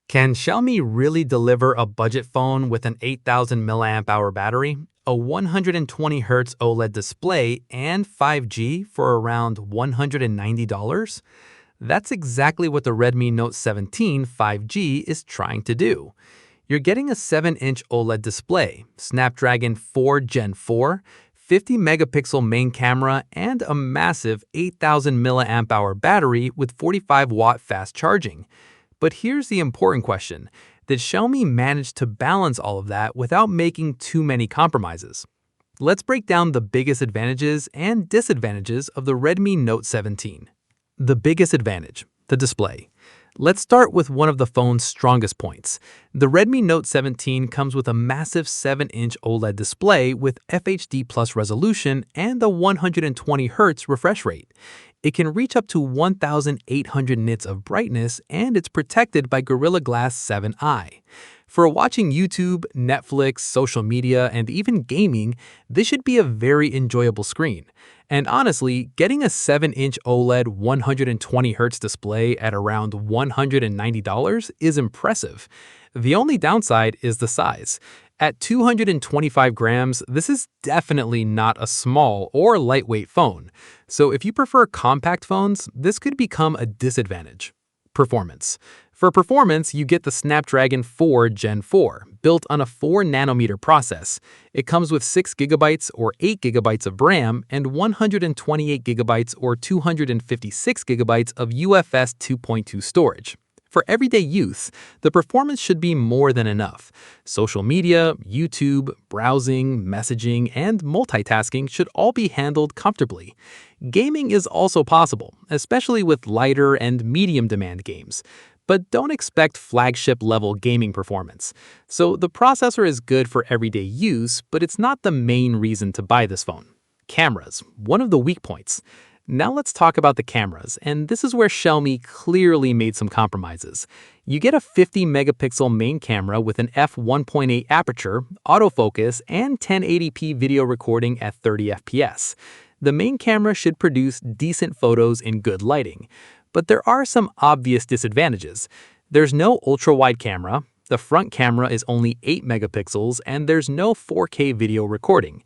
Can Xiaomi really deliver a budget phone with an 8000 mAh battery, a 120Hz OLED display, and 5G for around $190? That's exactly what the Redmi Note 17 5G is trying to do. You're getting a 7-inch OLED display, Snapdragon 4 Gen 4, 50-megapixel main camera, and a massive 8000 mAh battery with 45-watt fast charging. But here's the important question. Did Xiaomi manage to balance all of that without making too many compromises? Let's break down the biggest advantages and disadvantages of the Redmi Note 17. The biggest advantage, the display. Let's start with one of the phone's strongest points. The Redmi Note 17 comes with a massive 7-inch OLED display with FHD Plus resolution and a 120Hz refresh rate. It can reach up to 1,800 nits of brightness, and it's protected by Gorilla Glass 7i. For watching YouTube, Netflix, social media, and even gaming, this should be a very enjoyable screen. And honestly, getting a 7-inch OLED 120Hz display at around $190 is impressive. The only downside is the size. At 225 grams, this is definitely not a small or lightweight phone. So if you prefer compact phones, this could become a disadvantage. Performance. For performance, you get the Snapdragon 4 Gen 4, built on a 4nm process. It comes with 6GB or 8GB of RAM and 128GB or 256GB of UFS 2.2 storage. For everyday use, the performance should be more than enough. Social media, YouTube, browsing, messaging, and multitasking should all be handled comfortably. Gaming is also possible, especially with lighter and medium demand games. But don't expect flagship-level gaming performance. So the processor is good for everyday use, but it's not the main reason to buy this phone. Cameras, one of the weak points. Now let's talk about the cameras, and this is where Xiaomi clearly made some compromises. You get a 50-megapixel main camera with an f1.8 aperture, autofocus, and 1080p video recording at 30 FPS. The main camera should produce decent photos in good lighting. But there are some obvious disadvantages. There's no ultra-wide camera, the front camera is only 8 megapixels, and there's no 4K video recording.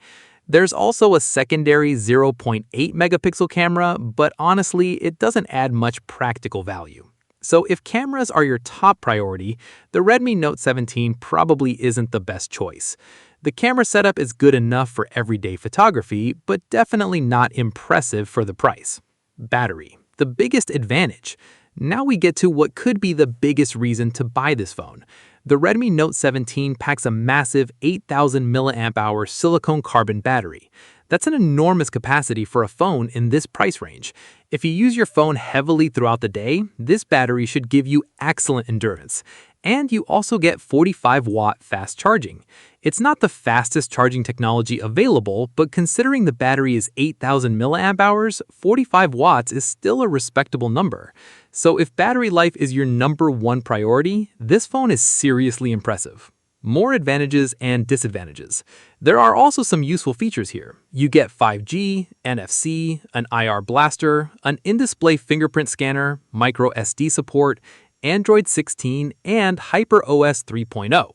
There's also a secondary 0.8 megapixel camera, but honestly, it doesn't add much practical value. So if cameras are your top priority, the Redmi Note 17 probably isn't the best choice. The camera setup is good enough for everyday photography, but definitely not impressive for the price. Battery, the biggest advantage. Now we get to what could be the biggest reason to buy this phone. The Redmi Note 17 packs a massive 8000 mAh silicone carbon battery. That's an enormous capacity for a phone in this price range. If you use your phone heavily throughout the day, this battery should give you excellent endurance. And you also get 45-watt fast charging. It's not the fastest charging technology available, but considering the battery is 8000 mAh, 45 watts is still a respectable number. So if battery life is your #1 priority, this phone is seriously impressive. More advantages and disadvantages. There are also some useful features here. You get 5G, NFC, an IR blaster, an in-display fingerprint scanner, micro SD support, Android 16, and HyperOS 3.0.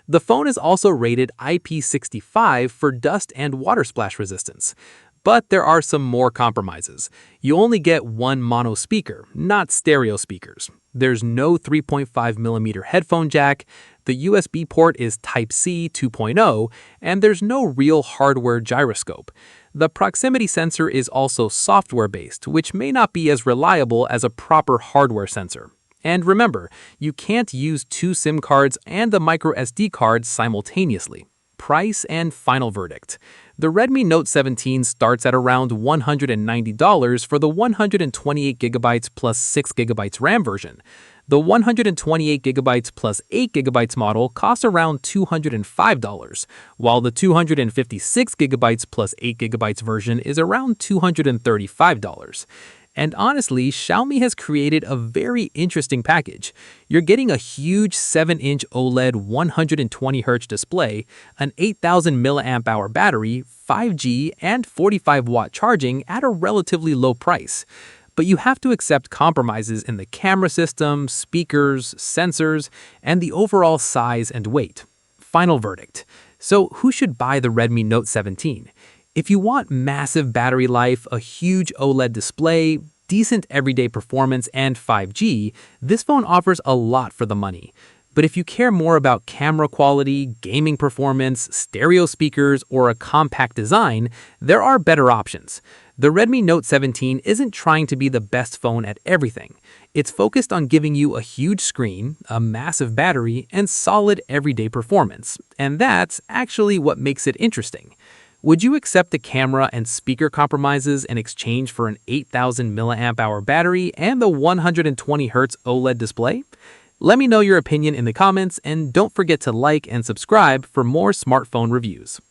The phone is also rated IP65 for dust and water splash resistance. But there are some more compromises. You only get one mono speaker, not stereo speakers. There's no 3.5mm headphone jack, the USB port is Type-C 2.0, and there's no real hardware gyroscope. The proximity sensor is also software-based, which may not be as reliable as a proper hardware sensor. And remember, you can't use 2 SIM cards and the microSD card simultaneously. Price and final verdict. The Redmi Note 17 starts at around $190 for the 128GB plus 6GB RAM version. The 128GB plus 8GB model costs around $205, while the 256GB plus 8GB version is around $235. And honestly, Xiaomi has created a very interesting package. You're getting a huge 7-inch OLED 120Hz display, an 8000 mAh battery, 5G, and 45-watt charging at a relatively low price. but you have to accept compromises in the camera system, speakers, sensors, and the overall size and weight. Final verdict. So who should buy the Redmi Note 17? If you want massive battery life, a huge OLED display, decent everyday performance, and 5G, this phone offers a lot for the money. But if you care more about camera quality, gaming performance, stereo speakers, or a compact design, there are better options. The Redmi Note 17 isn't trying to be the best phone at everything. It's focused on giving you a huge screen, a massive battery, and solid everyday performance. And that's actually what makes it interesting. Would you accept the camera and speaker compromises in exchange for an 8,000 mAh battery and the 120Hz OLED display? Let me know your opinion in the comments, and don't forget to like and subscribe for more smartphone reviews.